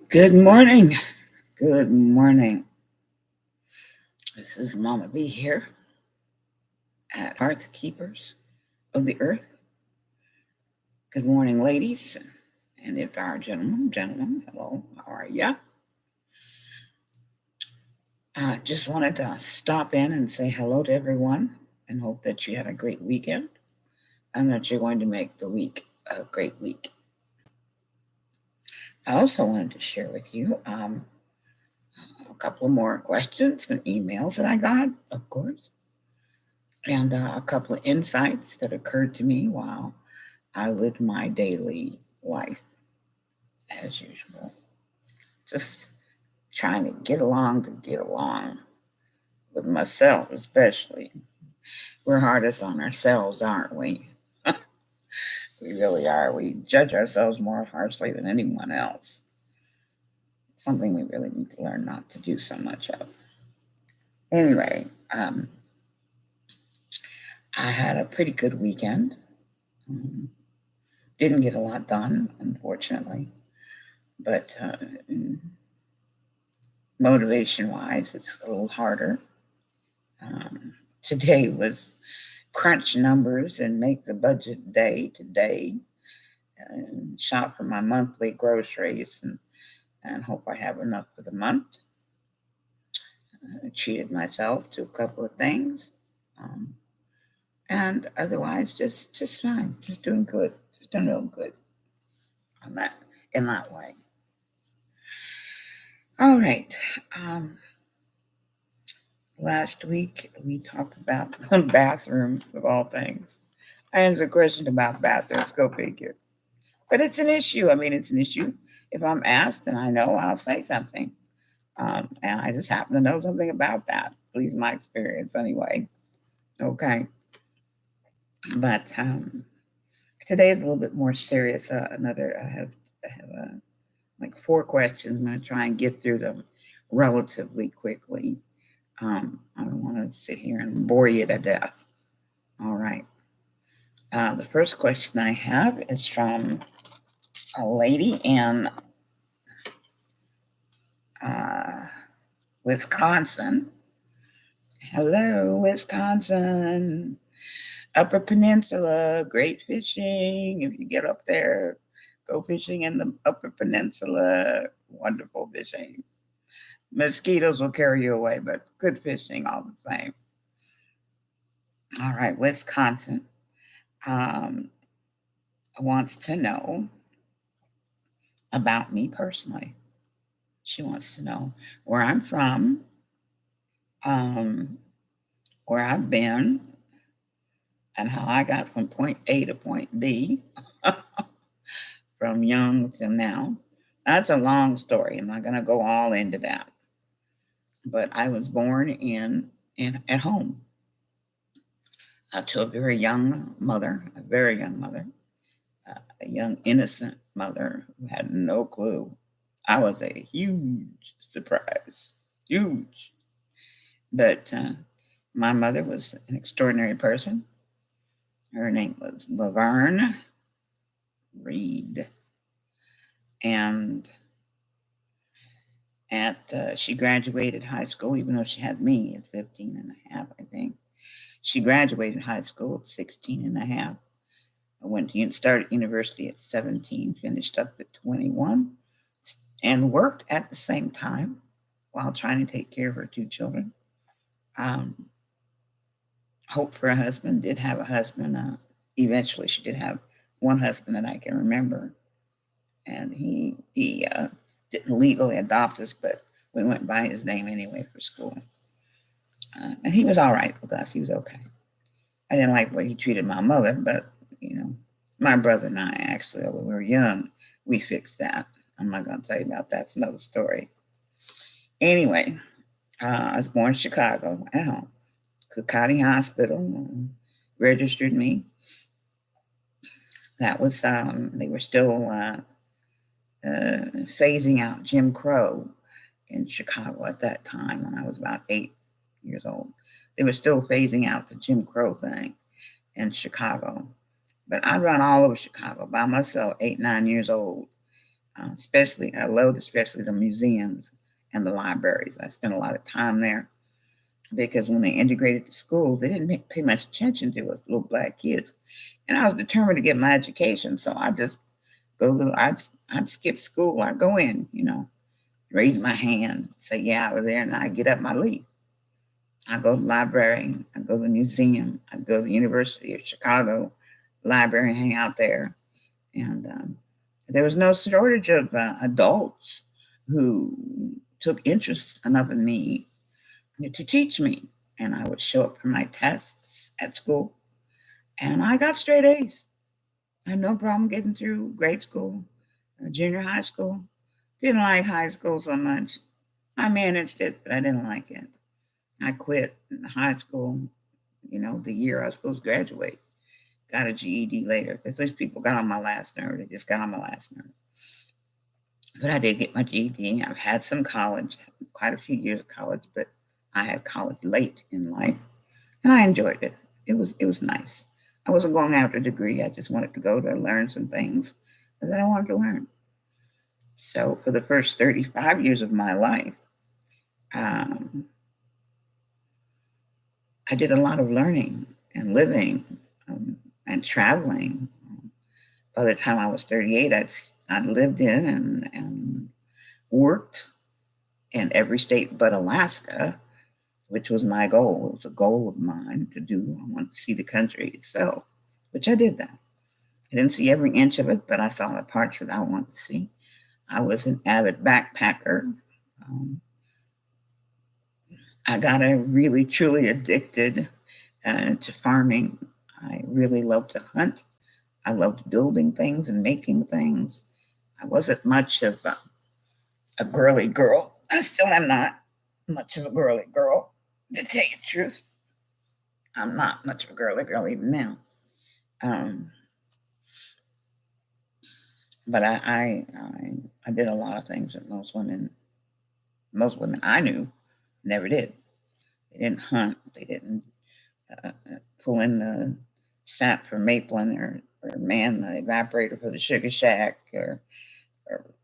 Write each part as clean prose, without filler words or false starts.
Good morning. Good morning. This is Mama B here at HearthKeepers of the Earth. Good morning, ladies. And if our gentlemen, hello, how are ya? I just wanted to stop in and say hello to everyone and hope that you had a great weekend and that you're going to make the week a great week. I also wanted to share with you a couple more questions and emails that I got, of course, and a couple of insights that occurred to me while I live my daily life as usual. Just trying to get along with myself, especially. We're hardest on ourselves, aren't we? We really are. We judge ourselves more harshly than anyone else. It's something we really need to learn not to do so much of. Anyway, I had a pretty good weekend. Um, didn't get a lot done, unfortunately, but motivation wise, it's a little harder. Um, Today was crunch numbers and make the budget day today and shop for my monthly groceries and hope I have enough for the month. I treated myself to a couple of things. Um, and otherwise just fine, just doing good, just doing real good on that in that way. All right. Um, Last week we talked about bathrooms of all things. I answered a question about bathrooms. Go figure. But it's an issue. I mean, it's an issue. If I'm asked and I know, I'll say something. And I just happen to know something about that. At least my experience, anyway. Okay. But today is a little bit more serious. I have like four questions. I'm going to try and get through them relatively quickly. I don't want to sit here and bore you to death. All right. The first question I have is from a lady in uh, Wisconsin. Hello, Wisconsin. Upper Peninsula, great fishing. If you get up there, go fishing in the Upper Peninsula. Wonderful fishing. Mosquitoes will carry you away, but good fishing all the same. All right, Wisconsin um, wants to know about me personally. She wants to know where I'm from, um, where I've been, and how I got from point A to point B from young to now. That's a long story. I'm not going to go all into that. But I was born in at home to a very young mother, a young innocent mother who had no clue. I was a huge surprise, huge. But my mother was an extraordinary person. Her name was Laverne Reed, and she graduated high school, even though she had me at 15 and a half, I think. She graduated high school at 16 and a half. I went to started university at 17, finished up at 21, and worked at the same time while trying to take care of her two children. Um, Hoped for a husband, did have a husband. Eventually, she did have one husband that I can remember, and he didn't legally adopt us, but we went by his name anyway for school. And he was all right with us. He was okay. I didn't like the way he treated my mother, but my brother and I actually, when we were young, we fixed that. I'm not going to tell you about that. It's another story. Anyway, I was born in Chicago at home. Cook County Hospital registered me. That was they were still phasing out Jim Crow in Chicago at that time when I was about 8 years old. They were still phasing out the Jim Crow thing in Chicago. But I run all over Chicago by myself, 8, 9 years old. Especially, I loved especially the museums and the libraries. I spent a lot of time there because when they integrated the schools, they didn't pay much attention to us little black kids. And I was determined to get my education, so I just I'd skip school. I'd go in, raise my hand, say, yeah, I was there, and I'd get up and I'd leave. I go to the library, I go to the museum, I go to the University of Chicago library and hang out there. And there was no shortage of adults who took interest enough in me to teach me. And I would show up for my tests at school, and I got straight A's. I had no problem getting through grade school, junior high school. Didn't like high school so much. I managed it, but I didn't like it. I quit in high school, the year I was supposed to graduate. Got a GED later because these people got on my last nerve. They just got on my last nerve. But I did get my GED. I've had some college, quite a few years of college, but I had college late in life, and I enjoyed it. It was nice. I wasn't going after a degree. I just wanted to go to learn some things that I wanted to learn. So for the first 35 years of my life, um, I did a lot of learning and living and traveling. By the time I was 38, I'd lived in and worked in every state but Alaska, which was my goal. It was a goal of mine to do. I wanted to see the country itself, which I did that. I didn't see every inch of it, but I saw the parts that I wanted to see. I was an avid backpacker. I got really, truly addicted to farming. I really loved to hunt. I loved building things and making things. I wasn't much of a girly girl. I still am not much of a girly girl, to tell you the truth. I'm not much of a girly girl even now. But I did a lot of things that most women I knew never did. They didn't hunt. They didn't pull in the sap for mapling or man the evaporator for the sugar shack or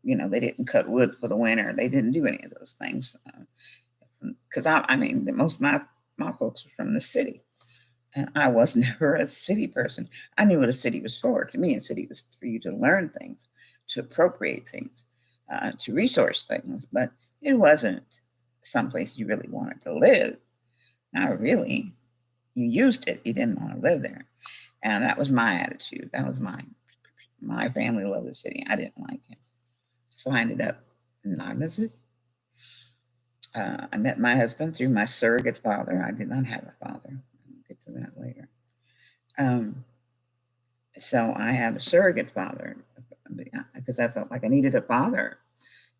they didn't cut wood for the winter. They didn't do any of those things because most of my folks were from the city, and I was never a city person. I knew what a city was for. To me, a city was for you to learn things, to appropriate things, to resource things, but it wasn't someplace you really wanted to live. Not really. You used it. You didn't want to live there. And that was my attitude. That was my family loved the city. I didn't like it. So I ended up not in the city. I met my husband through my surrogate father. I did not have a father. I'll get to that later. So I have a surrogate father because I felt like I needed a father.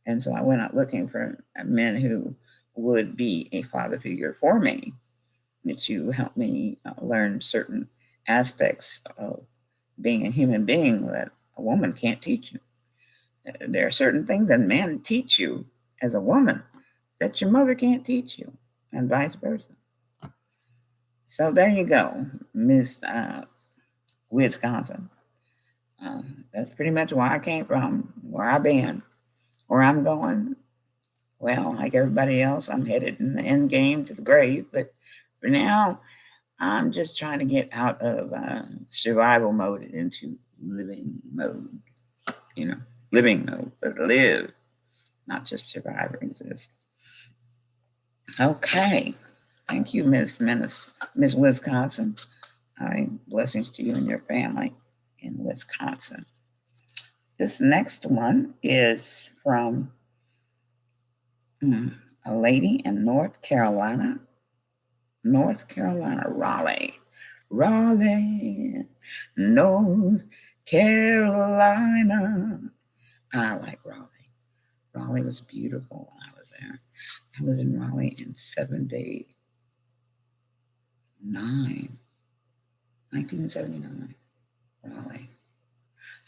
And so I went out looking for men who would be a father figure for me to help me learn certain aspects of being a human being that a woman can't teach you. There are certain things that men teach you as a woman that your mother can't teach you, and vice versa. So there you go, Miss Wisconsin. That's pretty much where I came from, where I've been, where I'm going. Well, like everybody else, I'm headed in the end game to the grave, but for now, I'm just trying to get out of survival mode into living mode. Living mode, but live, not just survive or exist. Okay. Thank you, Miss Wisconsin. Blessings to you and your family in Wisconsin. This next one is from a lady in North Carolina, Raleigh, North Carolina. I like Raleigh. Raleigh was beautiful when I was there. I was in Raleigh in 1979. Raleigh.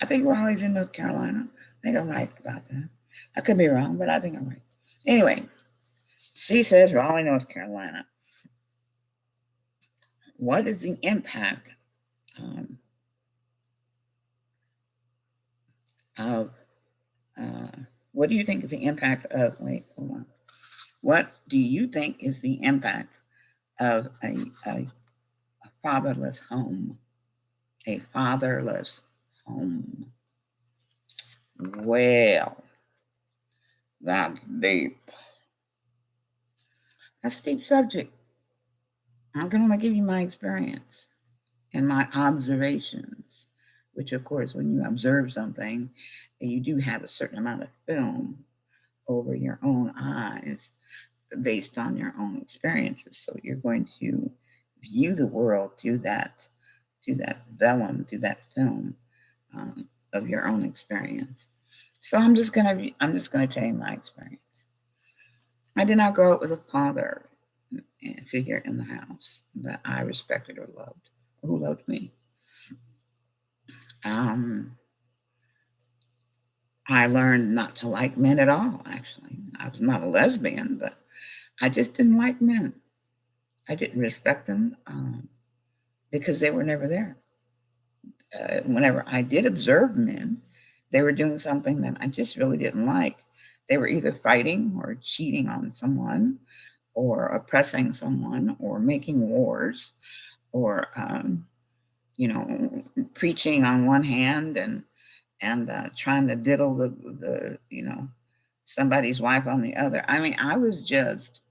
I think Raleigh's in North Carolina. I think I'm right about that. I could be wrong, but I think I'm right. Anyway, she says Raleigh, North Carolina. What is the impact of What do you think is the impact of, wait, hold on. What do you think is the impact of a fatherless home? A fatherless home. Well, that's deep. That's a deep subject. I'm going to give you my experience and my observations, which, of course, when you observe something, you do have a certain amount of film over your own eyes based on your own experiences. So you're going to view the world through that vellum, through that film of your own experience. So I'm just gonna tell you my experience. I did not grow up with a father figure in the house that I respected or loved, or who loved me. I learned not to like men at all, actually. I was not a lesbian, but I just didn't like men. I didn't respect them because they were never there. Whenever I did observe men, they were doing something that I just really didn't like. They were either fighting or cheating on someone or oppressing someone or making wars or, preaching on one hand and trying to diddle the somebody's wife on the other. I mean, I was just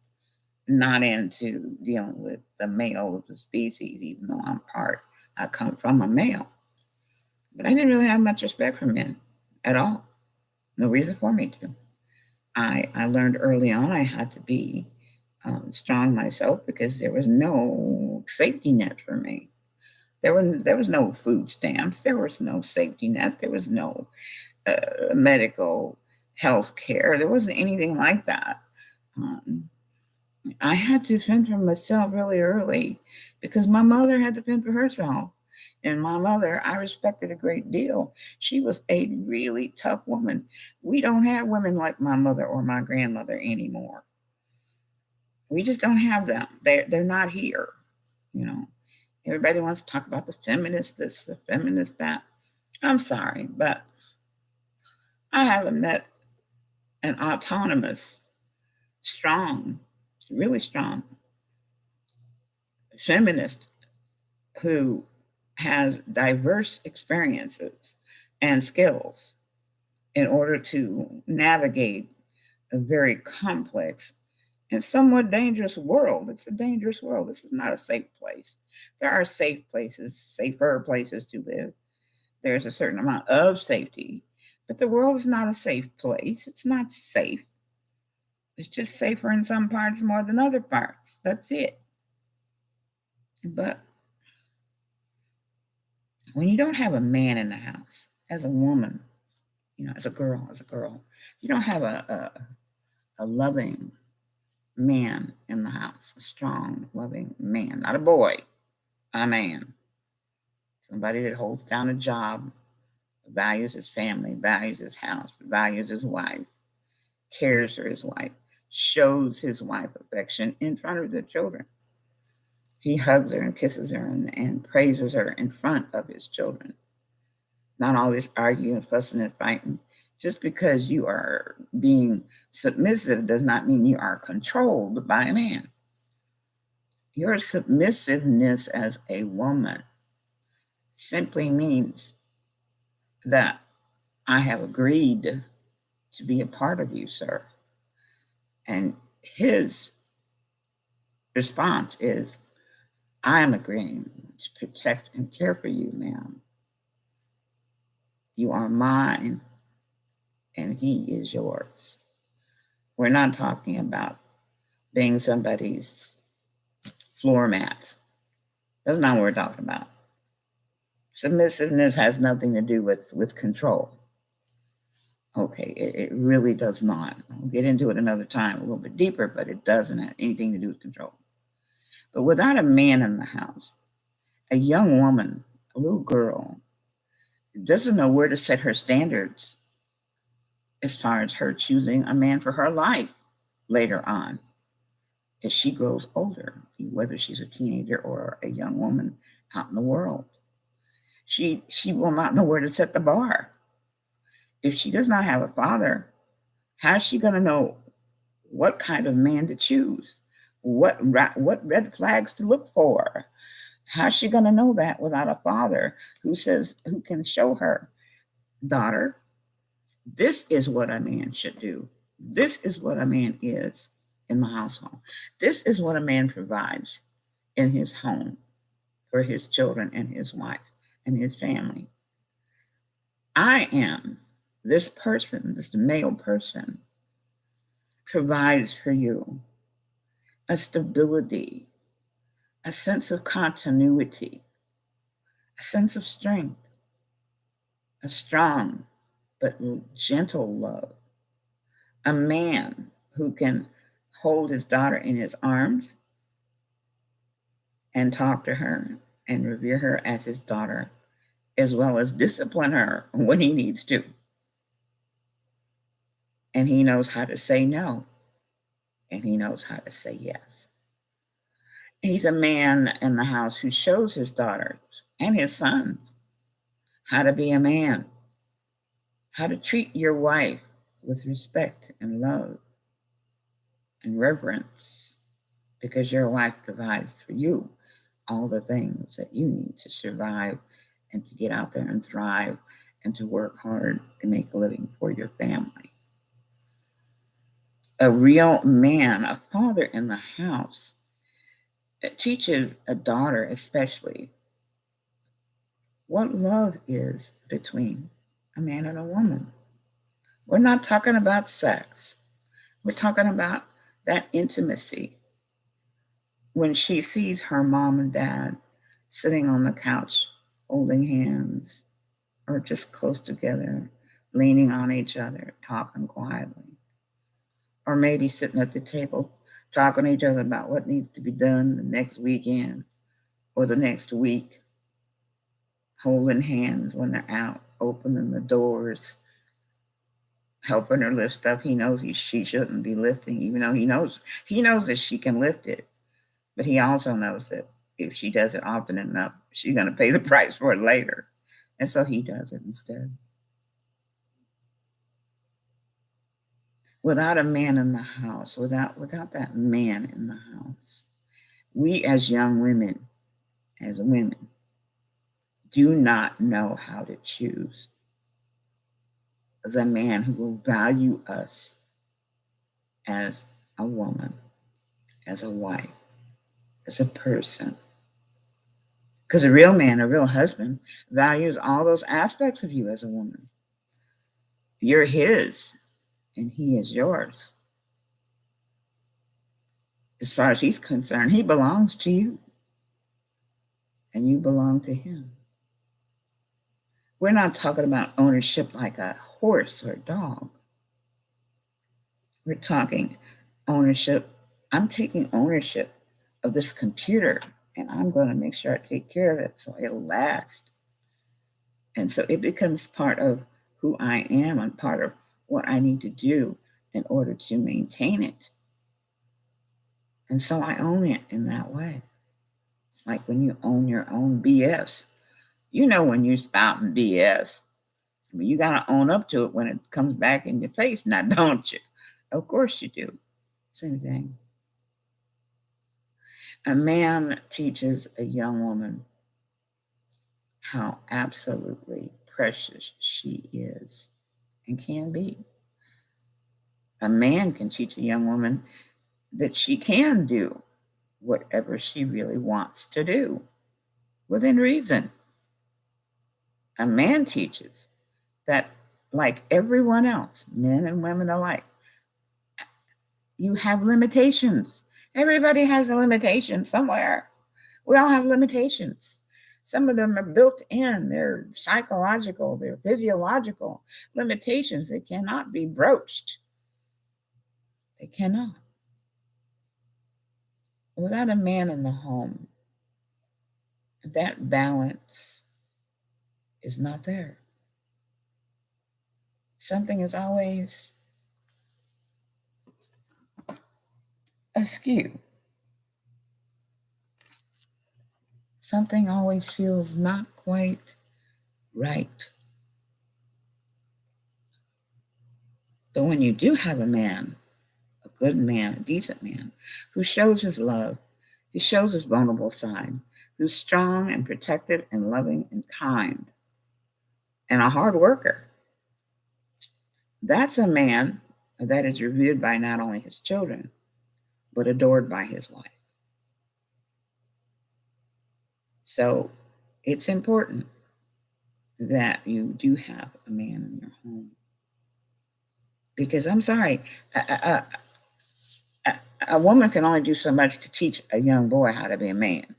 not into dealing with the male of the species, even though I come from a male. But I didn't really have much respect for men at all. No reason for me to. I learned early on I had to be strong myself because there was no safety net for me. There was no food stamps. There was no safety net. There was no medical health care. There wasn't anything like that. I had to fend for myself really early because my mother had to fend for herself. And my mother, I respected a great deal. She was a really tough woman. We don't have women like my mother or my grandmother anymore. We just don't have them. They're not here. You know, everybody wants to talk about the feminist this, the feminist that. I'm sorry, but I haven't met an autonomous, strong, really strong feminist who has diverse experiences and skills in order to navigate a very complex and somewhat dangerous world. It's a dangerous world. This is not a safe place. There are safe places, safer places to live. There's a certain amount of safety, but the world is not a safe place. It's not safe. It's just safer in some parts more than other parts. That's it. But when you don't have a man in the house, as a woman, as a girl, you don't have a loving man in the house, a strong, loving man, not a boy, a man, somebody that holds down a job, values his family, values his house, values his wife, cares for his wife, shows his wife affection in front of the children. He hugs her and kisses her and praises her in front of his children. Not all this arguing, fussing, and fighting. Just because you are being submissive does not mean you are controlled by a man. Your submissiveness as a woman simply means that I have agreed to be a part of you, sir. And his response is, I am agreeing to protect and care for you, ma'am. You are mine, and he is yours. We're not talking about being somebody's floor mat. That's not what we're talking about. Submissiveness has nothing to do with control. Okay, it really does not. I'll get into it another time, a little bit deeper, but it doesn't have anything to do with control. But without a man in the house, a young woman, a little girl, doesn't know where to set her standards as far as her choosing a man for her life later on as she grows older, whether she's a teenager or a young woman out in the world. She will not know where to set the bar. If she does not have a father How's she going to know what kind of man to choose? What red flags to look for? How's she going to know that without a father who can show her, daughter, this is what a man should do. This is what a man is in the household. This is what a man provides in his home for his children and his wife and his family. I am this person, this male person, provides for you a stability, a sense of continuity, a sense of strength, a strong but gentle love, a man who can hold his daughter in his arms and talk to her and revere her as his daughter, as well as discipline her when he needs to. And he knows how to say no, and he knows how to say yes. He's a man in the house who shows his daughters and his sons how to be a man, how to treat your wife with respect and love and reverence, because your wife provides for you all the things that you need to survive and to get out there and thrive and to work hard to make a living for your family. A real man, a father in the house, teaches a daughter especially what love is between a man and a woman. We're not talking about sex. We're talking about that intimacy. When she sees her mom and dad sitting on the couch, holding hands, or just close together, leaning on each other, talking quietly, or maybe sitting at the table talking to each other about what needs to be done the next weekend or the next week, holding hands when they're out, opening the doors, helping her lift stuff he knows she shouldn't be lifting, even though he knows that she can lift it. But he also knows that if she does it often enough, she's going to pay the price for it later. And so he does it instead. Without a man in the house, without that man in the house, we as young women, do not know how to choose the man who will value us as a woman, as a wife, as a person. Because a real man, a real husband, values all those aspects of you as a woman. You're his, and he is yours. As far as he's concerned, he belongs to you, and you belong to him. We're not talking about ownership like a horse or a dog. We're talking ownership. I'm taking ownership of this computer, and I'm going to make sure I take care of it so it'll last. And so it becomes part of who I am and part of what I need to do in order to maintain it. And so I own it in that way. It's like when you own your own BS. You know when you're spouting BS. I mean, you got to own up to it when it comes back in your face, now don't you? Of course you do. Same thing. A man teaches a young woman how absolutely precious she is and can be. A man can teach a young woman that she can do whatever she really wants to do within reason. A man teaches that, like everyone else, men and women alike, you have limitations. Everybody has a limitation somewhere. We all have limitations. Some of them are built in, they're psychological, they're physiological limitations that cannot be broached. They cannot. Without a man in the home, that balance is not there. Something is always askew. Something always feels not quite right. But when you do have a man, a good man, a decent man, who shows his love, who shows his vulnerable side, who's strong and protective and loving and kind, and a hard worker, that's a man that is revered by not only his children, but adored by his wife. So it's important that you do have a man in your home. Because I'm sorry, a woman can only do so much to teach a young boy how to be a man.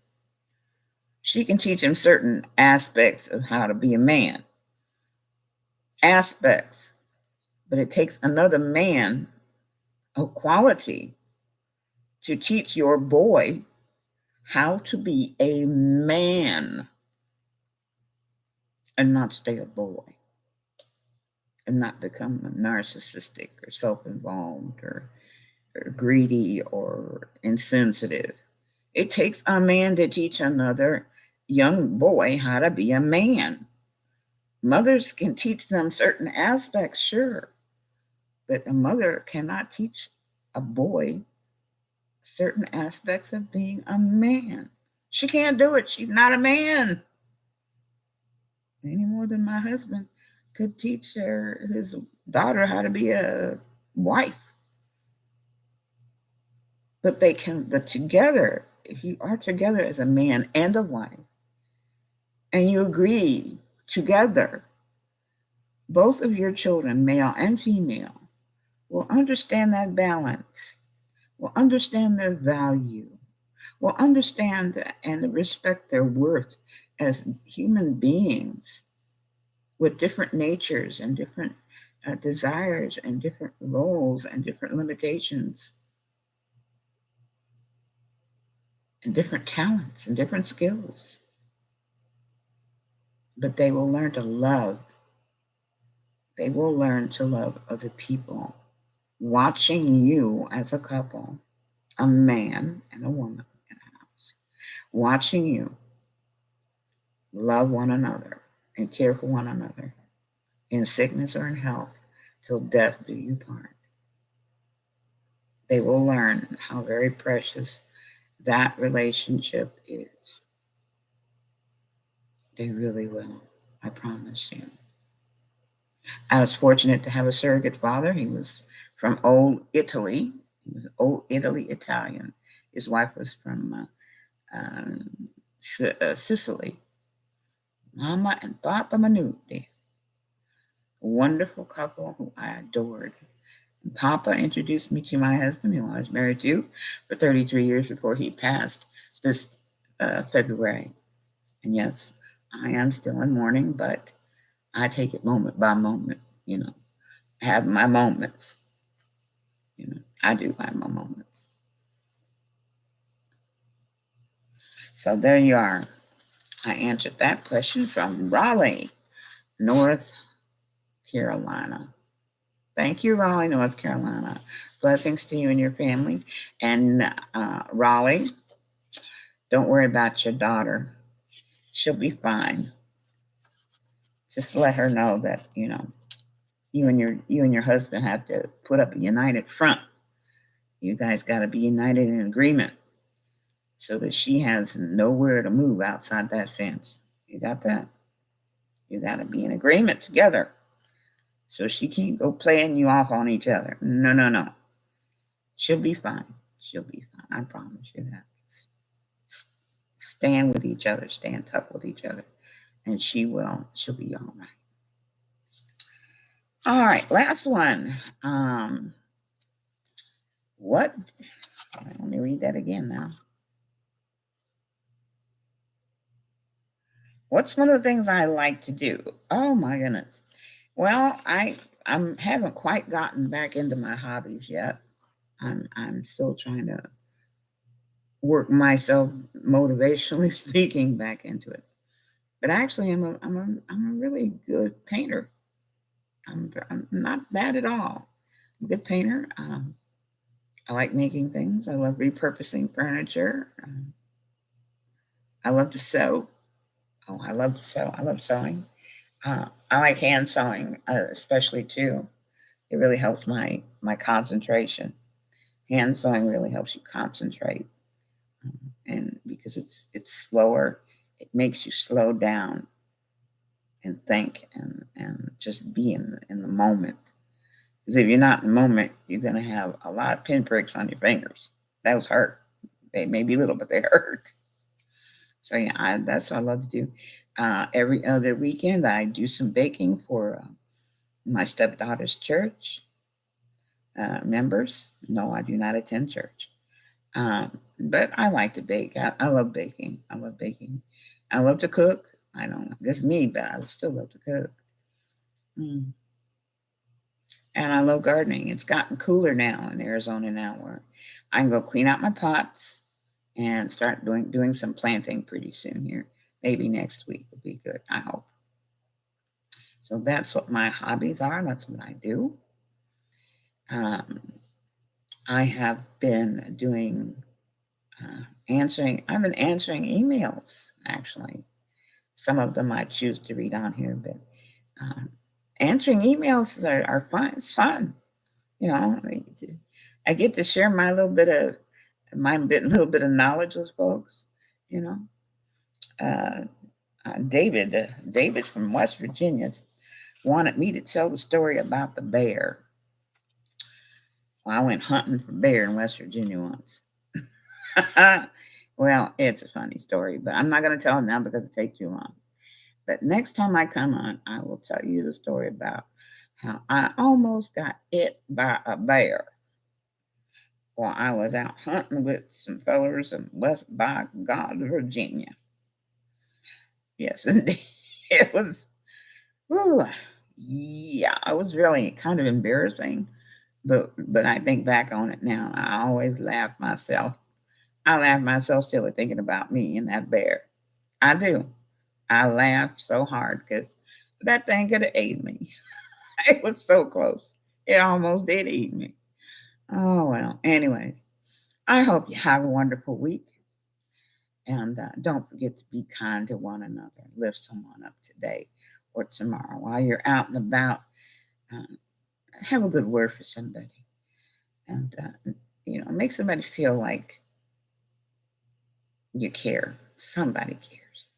She can teach him certain aspects of how to be a man. Aspects. But it takes another man of quality to teach your boy how to be a man and not stay a boy and not become narcissistic or self-involved or greedy or insensitive. It takes a man to teach another young boy how to be a man. Mothers can teach them certain aspects, sure, but a mother cannot teach a boy certain aspects of being a man. She can't do it. She's not a man. Any more than my husband could teach his daughter how to be a wife. But together, if you are together as a man and a wife, and you agree together, both of your children, male and female, will understand that balance, will understand their value, will understand and respect their worth as human beings with different natures and different desires and different roles and different limitations and different talents and different skills. But they will learn to love. They will learn to love other people. Watching you as a couple, a man and a woman in a house, watching you love one another and care for one another in sickness or in health till death do you part. They will learn how very precious that relationship is. They really will. I promise you. I was fortunate to have a surrogate father. He was from old Italy. He was old Italy Italian. His wife was from Sicily. Mama and Papa Manuti. A wonderful couple who I adored. And Papa introduced me to my husband, who I was married to for 33 years before he passed this February. And yes, I am still in mourning, but I take it moment by moment, I have my moments. I do have my moments. So there you are. I answered that question from Raleigh, North Carolina. Thank you, Raleigh, North Carolina. Blessings to you and your family. And Raleigh, don't worry about your daughter. She'll be fine. Just let her know that, you and your husband have to put up a united front. You guys got to be united in agreement so that she has nowhere to move outside that fence. You got that? You got to be in agreement together so she can't go playing you off on each other. No. She'll be fine. She'll be fine. I promise you that. Stand with each other. Stand tough with each other. And she'll be all right. All right, last one. Let me read that again now. What's one of the things I like to do? Oh my goodness. Well, I haven't quite gotten back into my hobbies yet. I'm still trying to work myself, motivationally speaking, back into it. But actually, I'm a really good painter. I'm not bad at all. I'm a good painter. I like making things. I love repurposing furniture. I love to sew. Oh, I love to sew. I love sewing. I like hand sewing, especially too. It really helps my concentration. Hand sewing really helps you concentrate, and because it's slower, it makes you slow down and think and just be in the moment. Because if you're not in the moment, you're gonna have a lot of pinpricks on your fingers. Those hurt. They may be little, but they hurt. So yeah, that's what I love to do. Every other weekend, I do some baking for my stepdaughter's church members. No, I do not attend church, but I like to bake. I love baking. I love baking. I love to cook. I don't. This is me, but I would still love to cook. Mm. And I love gardening. It's gotten cooler now in Arizona now, where I can go clean out my pots and start doing some planting pretty soon here. Maybe next week will be good. I hope. So that's what my hobbies are. That's what I do. Um, I have been doing answering. I've been answering emails actually. Some of them I choose to read on here, but um, answering emails are fun. It's fun, you know. I get to share my little bit of knowledge with folks, you know. Uh, David from West Virginia wanted me to tell the story about the bear. Well, I went hunting for bear in West Virginia once. Well, it's a funny story, but I'm not going to tell it now because it takes too long. But next time I come on, I will tell you the story about how I almost got hit by a bear while I was out hunting with some fellers in West by God, Virginia. Yes, indeed. It was, whew, yeah, it was really kind of embarrassing. But I think back on it now. I always laugh myself. I laugh myself silly thinking about me and that bear. I do. I laugh so hard because that thing could have ate me. It was so close. It almost did eat me. Oh well. Anyways, I hope you have a wonderful week. And don't forget to be kind to one another. Lift someone up today or tomorrow while you're out and about. Uh, have a good word for somebody, and make somebody feel like you care. Somebody cares.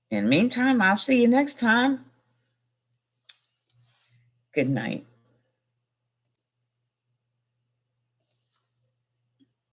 In the meantime, I'll see you next time. Good night.